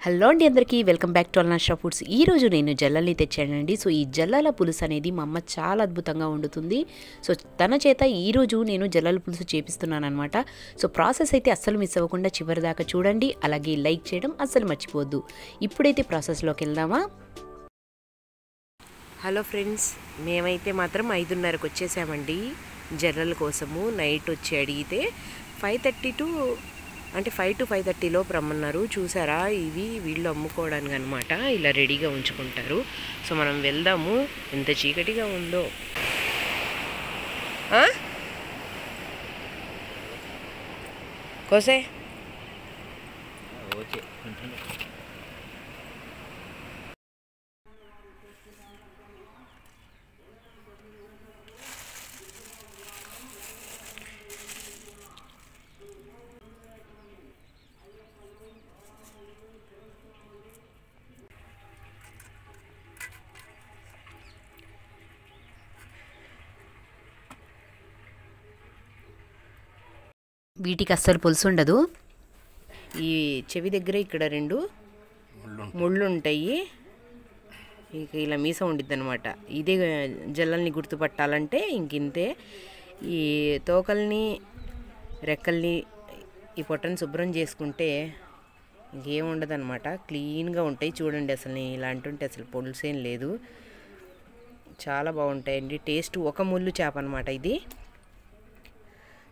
Hello అండి అందరికీ welcome back to అల్నాషా foods. ఈరోజు నేను జల్లల్ని తెచ్చానండి. సో ఈ జల్లల పులుసు అనేది మా అమ్మ చాలా అద్భుతంగా వండుతుంది. సో తన చేత ఈరోజు నేను జల్లల పులుసు చేపిస్తున్నాను అనమాట. సో ప్రాసెస్ అయితే అస్సలు మిస్ అవ్వకుండా చివరి దాకా చూడండి. అలాగే లైక్ చేయడం అస్సలు మర్చిపోవద్దు. ఇప్పుడైతే ప్రాసెస్లోకి వెళ్దామా. హలో ఫ్రెండ్స్, మేమైతే మాత్రం 5:30కి వచ్చేసామండి జల్లల కోసము. నైట్ వచ్చి అడిగితే 5:30 to 5 to 5:30 లోపు రమ్మన్నారు. చూసారా, ఇవి వీళ్ళు అమ్ముకోవడానికి అనమాట. ఇలా రెడీగా ఉంచుకుంటారు. సో మనం వెళ్దాము. ఎంత చీకటిగా ఉందో. కోసే వీటికి అస్సలు పులుసు ఉండదు. ఈ చెవి దగ్గర ఇక్కడ 2 ముళ్ళు ఉంటాయి. ఇక ఇలా మీసం ఉండిద్ది అనమాట. ఇదే జల్లల్ని గుర్తుపట్టాలంటే ఇంకింతే. ఈ తోకల్ని రెక్కల్ని ఈ పొట్టని శుభ్రం చేసుకుంటే ఇంకేం ఉండదు అనమాట. క్లీన్గా ఉంటాయి. చూడండి, అసలు ఇలా అంటుంటే అసలు పులుసేం లేదు. చాలా బాగుంటాయండి. టేస్ట్ ఒక ముళ్ళు చేప అనమాట ఇది.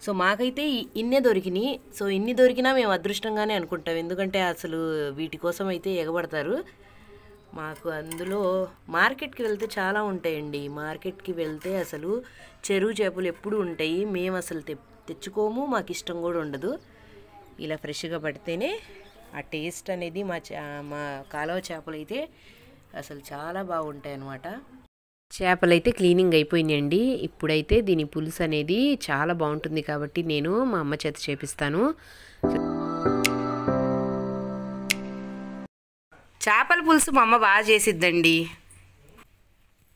సో మాకైతే ఇన్నే దొరికినాయి. సో ఇన్ని దొరికినా మేము అదృష్టంగానే అనుకుంటాం. ఎందుకంటే అసలు వీటి కోసం అయితే ఎగబడతారు. మాకు అందులో మార్కెట్కి వెళ్తే చాలా ఉంటాయండి. మార్కెట్కి వెళ్తే అసలు చెరువు చేపలు ఎప్పుడు ఉంటాయి. మేము అసలు తెచ్చుకోము. మాకు ఇష్టం కూడా ఉండదు. ఇలా ఫ్రెష్గా పడితేనే ఆ టేస్ట్ అనేది మా కాలువ చేపలు అయితే అసలు చాలా బాగుంటాయి అన్నమాట. చేపలైతే క్లీనింగ్ అయిపోయినాయండి. ఇప్పుడైతే దీని పులుసు అనేది చాలా బాగుంటుంది కాబట్టి నేను మా అమ్మ చేత చేపిస్తాను. చేపల పులుసు మా అమ్మ బాగా చేసిద్దండి.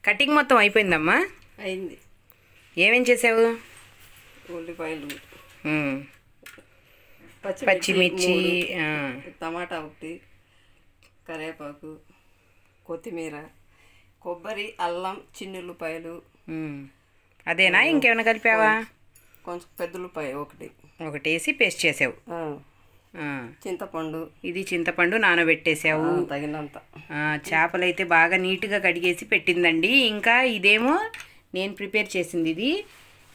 కటింగ్ మొత్తం అయిపోయిందమ్మా? అయింది. ఏమేం చేసావు? ఉల్లిపాయలు, పచ్చిమిర్చి, టమాటా ఒకటి, కరివేపాకు, కొత్తిమీర, కొబ్బరి, అల్లం, చిన్నుల్లిపాయలు. అదేనా, ఇంకేమైనా కలిపావా? కొంచెం పెద్దల్లిపాయ ఒకటి వేసి పేస్ట్ చేసావు. చింతపండు, ఇది చింతపండు నానబెట్టేసావు తగినంత. చేపలైతే బాగా నీట్గా కడిగేసి పెట్టిందండి. ఇంకా ఇదేమో నేను ప్రిపేర్ చేసింది. ఇది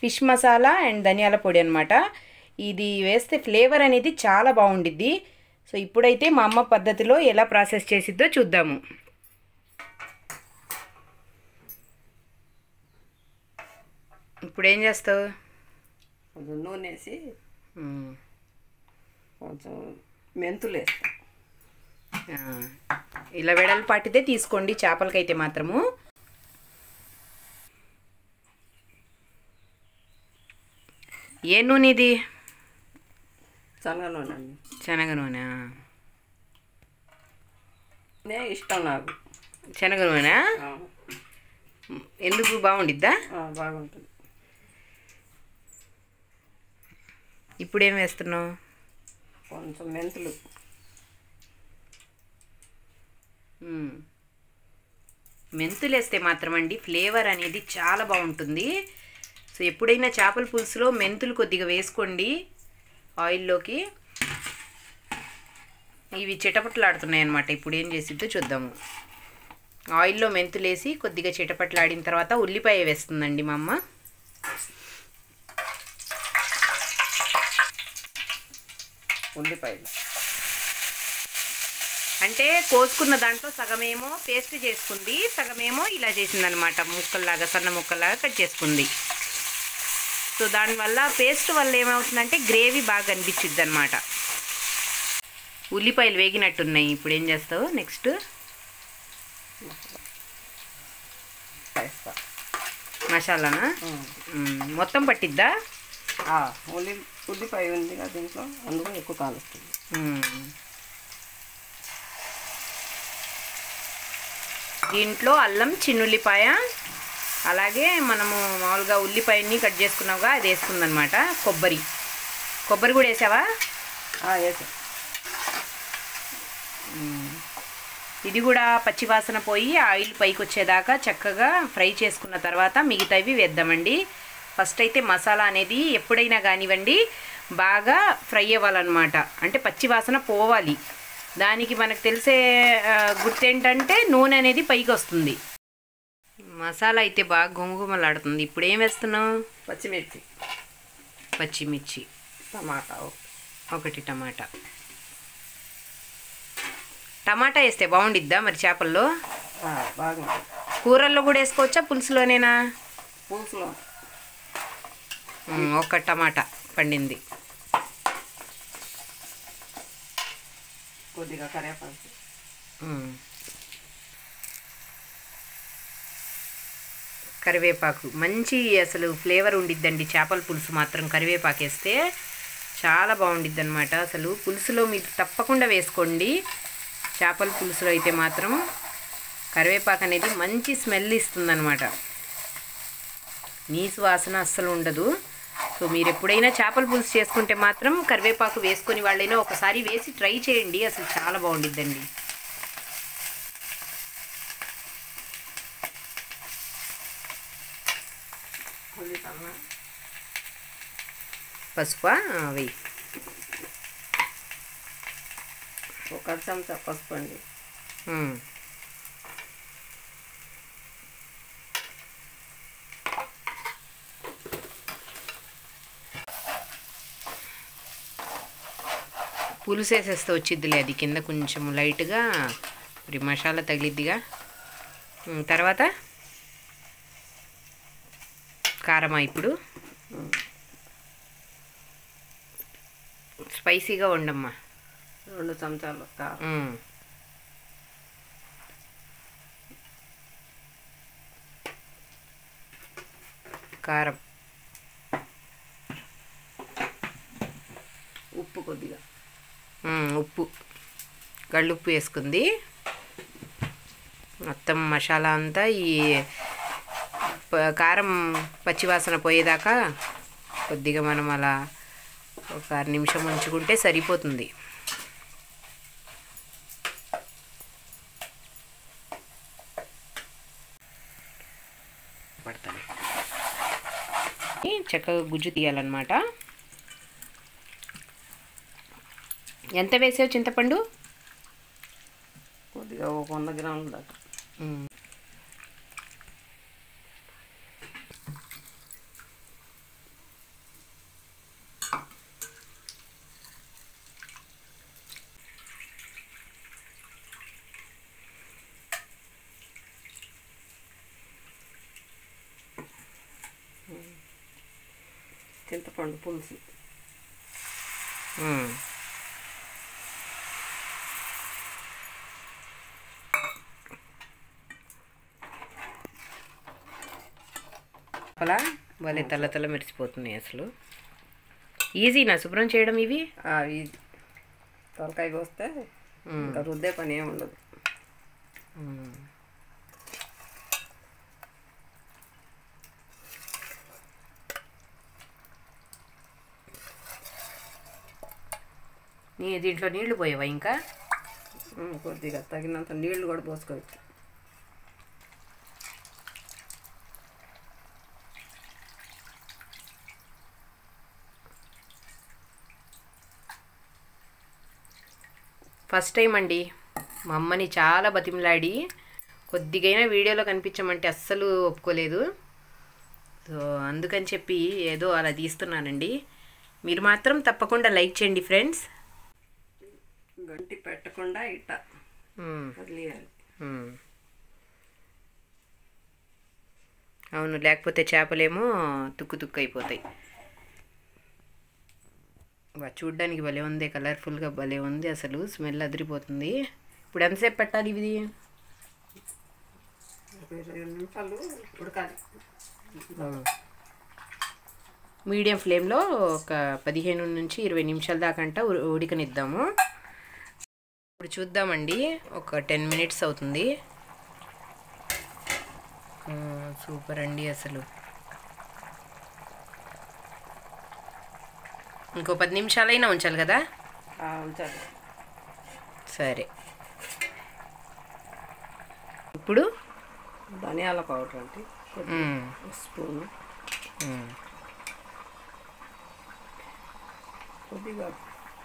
ఫిష్ మసాలా అండ్ ధనియాల పొడి అనమాట. ఇది వేస్తే ఫ్లేవర్ అనేది చాలా బాగుండిద్ది. సో ఇప్పుడైతే మా అమ్మ పద్ధతిలో ఎలా ప్రాసెస్ చేసిద్దో చూద్దాము. ఇప్పుడు ఏం చేస్తావు? కొంచెం నూనె వేసి కొంచెం మెంతులు వేస్తాం. ఇలా వెడల్పాటితే తీసుకోండి చేపలకైతే మాత్రము. ఏ నూనె ఇది? శనగ నూనె అండి. శనగ నూనె ఇష్టం నాకు. శనగ నూనె ఎందుకు బాగుండిద్దా? బాగుంటుంది. ఇప్పుడు ఏం వేస్తున్నావు? కొంచెం మెంతులు. మెంతులు వేస్తే మాత్రం అండి ఫ్లేవర్ అనేది చాలా బాగుంటుంది. సో ఎప్పుడైనా చేపల పులుసులో మెంతులు కొద్దిగా వేసుకోండి ఆయిల్లోకి. ఇవి చిటపట్లాడుతున్నాయి అన్నమాట. ఇప్పుడు ఏం చేసిద్దో చూద్దాము. ఆయిల్లో మెంతులు వేసి కొద్దిగా చిటపట్లాడిన తర్వాత ఉల్లిపాయ వేస్తుందండి మా అమ్మ. ఉల్లిపాయలు అంటే కోసుకున్న దాంట్లో సగమేమో పేస్ట్ చేసుకుంది, సగమేమో ఇలా చేసిందనమాట. ముక్కల్లాగా సన్న ముక్కల్లాగా కట్ చేసుకుంది. సో దానివల్ల పేస్ట్ వల్ల ఏమవుతుందంటే గ్రేవీ బాగా అనిపించిద్ది అనమాట. ఉల్లిపాయలు వేగినట్టున్నాయి. ఇప్పుడు ఏం చేస్తావు నెక్స్ట్? మసాలానా మొత్తం పట్టిద్దా? ఉల్లిపాయ ఉంది కదా దీంట్లో, అందులో ఎక్కువ కాలుస్తుంది. దీంట్లో అల్లం, చిన్నుల్లిపాయ, అలాగే మనము మామూలుగా ఉల్లిపాయని కట్ చేసుకున్నావుగా అది వేసుకుందనమాట. కొబ్బరి కూడా వేసావా? వేసా. ఇది కూడా పచ్చివాసన పోయి ఆయిల్ పైకి వచ్చేదాకా చక్కగా ఫ్రై చేసుకున్న తర్వాత మిగతావి వేద్దామండి. ఫస్ట్ అయితే మసాలా అనేది ఎప్పుడైనా కానివ్వండి బాగా ఫ్రై అవ్వాలన్నమాట. అంటే పచ్చివాసన పోవాలి. దానికి మనకు తెలిసే గుర్తేంటంటే నూనె అనేది పైకి వస్తుంది. మసాలా అయితే బాగా గుమగుమలాడుతుంది. ఇప్పుడు ఏం వేస్తున్నావు? పచ్చిమిర్చి, టమాటా, ఒకటి టమాటా వేస్తే బాగుండిద్దా మరి చేపల్లో? బాగుంటుంది. కూరల్లో కూడా వేసుకోవచ్చా, పులుసులోనేనా? పులుసులో ఒక టమాటా పండింది. కొద్దిగా కరివేపాకు, కరివేపాకు మంచి అసలు ఫ్లేవర్ ఉండిద్దండి. చేపల పులుసు మాత్రం కరివేపాకు వేస్తే చాలా బాగుండిద్ది అనమాట. అసలు పులుసులో మీరు తప్పకుండా వేసుకోండి. చేపల పులుసులో అయితే మాత్రం కరివేపాకు అనేది మంచి స్మెల్ ఇస్తుందన్నమాట. నీసు వాసన అస్సలు ఉండదు. సో మీరు ఎప్పుడైనా చేపల పులుసు చేసుకుంటే మాత్రం కరివేపాకు వేసుకొని వాళ్ళైనా ఒకసారి వేసి ట్రై చేయండి. అసలు చాలా బాగుండిద్దండి. పసుపా వెయ్యి. ఒక చెంచా పసుపు అండి. పులుసు వేసేస్తే వచ్చిద్దిలే, అది కింద కొంచెం లైట్గా మరి మసాలా తగిలిద్దిగా. తర్వాత కారమా? ఇప్పుడు స్పైసీగా ఉండమ్మా. 2 చెంచాలు కారం, ఉప్పు కొద్దిగా, ఉప్పు గళ్ళుప్పు వేసుకుంది. మొత్తం మసాలా అంతా ఈ కారం పచ్చివాసన పోయేదాకా కొద్దిగా మనం అలా ఒక 6 నిమిషం ఉంచుకుంటే సరిపోతుంది. చక్కగా గుజ్జు తీయాలన్నమాట. ఎంత వేసావు చింతపండు? కొద్దిగా ఒక 100 గ్రాముల దాకా. చింతపండు పులుసు అలా భలే తల్ల మెరిసిపోతున్నాయి. అసలు ఈజీనా శుభ్రం చేయడం ఇవి? ఈజీ. తలకాయ కోస్తే ఇంకా రుద్దే పని ఏమి ఉండదు. దీంట్లో నీళ్లు పోయావా ఇంకా? కొద్దిగా తగినంత నీళ్లు కూడా పోసుకోవచ్చు. ఫస్ట్ టైం అండి మా అమ్మని చాలా బతిమలాడి కొద్దిగైనా వీడియోలో కనిపించమంటే అస్సలు ఒప్పుకోలేదు. సో అందుకని చెప్పి ఏదో అలా తీస్తున్నానండి. మీరు మాత్రం తప్పకుండా లైక్ చేయండి ఫ్రెండ్స్. గంటి పెట్టకుండా ఇట్ట వదిలేయాలి. అవును, లేకపోతే చేపలేమో తుక్కు అయిపోతాయి. చూడ్డానికి భలే ఉంది, కలర్ఫుల్గా భలే ఉంది. అసలు స్మెల్ అదిరిపోతుంది. ఇప్పుడు ఎంతసేపు పెట్టాలి ఇది? 20 నిమిషాలు ఉడకాలి. మీడియం ఫ్లేమ్లో ఒక 15 నుంచి 20 నిమిషాల దాకంట ఉడికనిద్దాము. ఇప్పుడు చూద్దామండి, ఒక 10 మినిట్స్ అవుతుంది. సూపర్ అండి. అసలు ఇంకో 10 నిమిషాలైనా ఉంచాలి కదా? ఉంచాలి. సరే, ఇప్పుడు ధనియాల పౌడర్ అంటే స్పూను, కొద్దిగా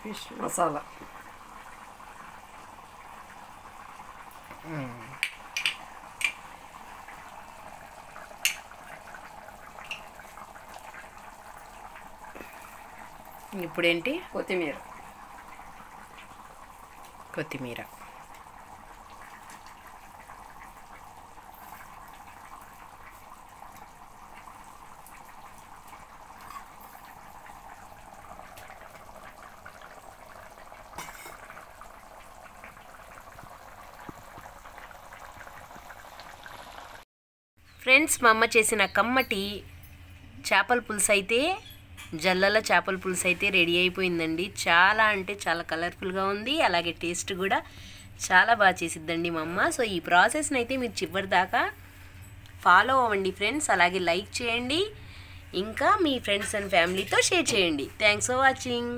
ఫిష్ మసాలా, ఇప్పుడేంటి కొత్తిమీర, కొత్తిమీర. ఫ్రెండ్స్, మా అమ్మ చేసిన కమ్మటి చేపల పులుసు అయితే, జల్లల చేపల పులుసు అయితే రెడీ అయిపోయిందండి. చాలా అంటే చాలా కలర్ఫుల్గా ఉంది, అలాగే టేస్ట్ కూడా చాలా బాగా చేసిద్దండి మా అమ్మ. సో ఈ ప్రాసెస్ని అయితే మీరు చివరి దాకా ఫాలో అవ్వండి ఫ్రెండ్స్. అలాగే లైక్ చేయండి, ఇంకా మీ ఫ్రెండ్స్ అండ్ ఫ్యామిలీతో షేర్ చేయండి. Thanks for watching.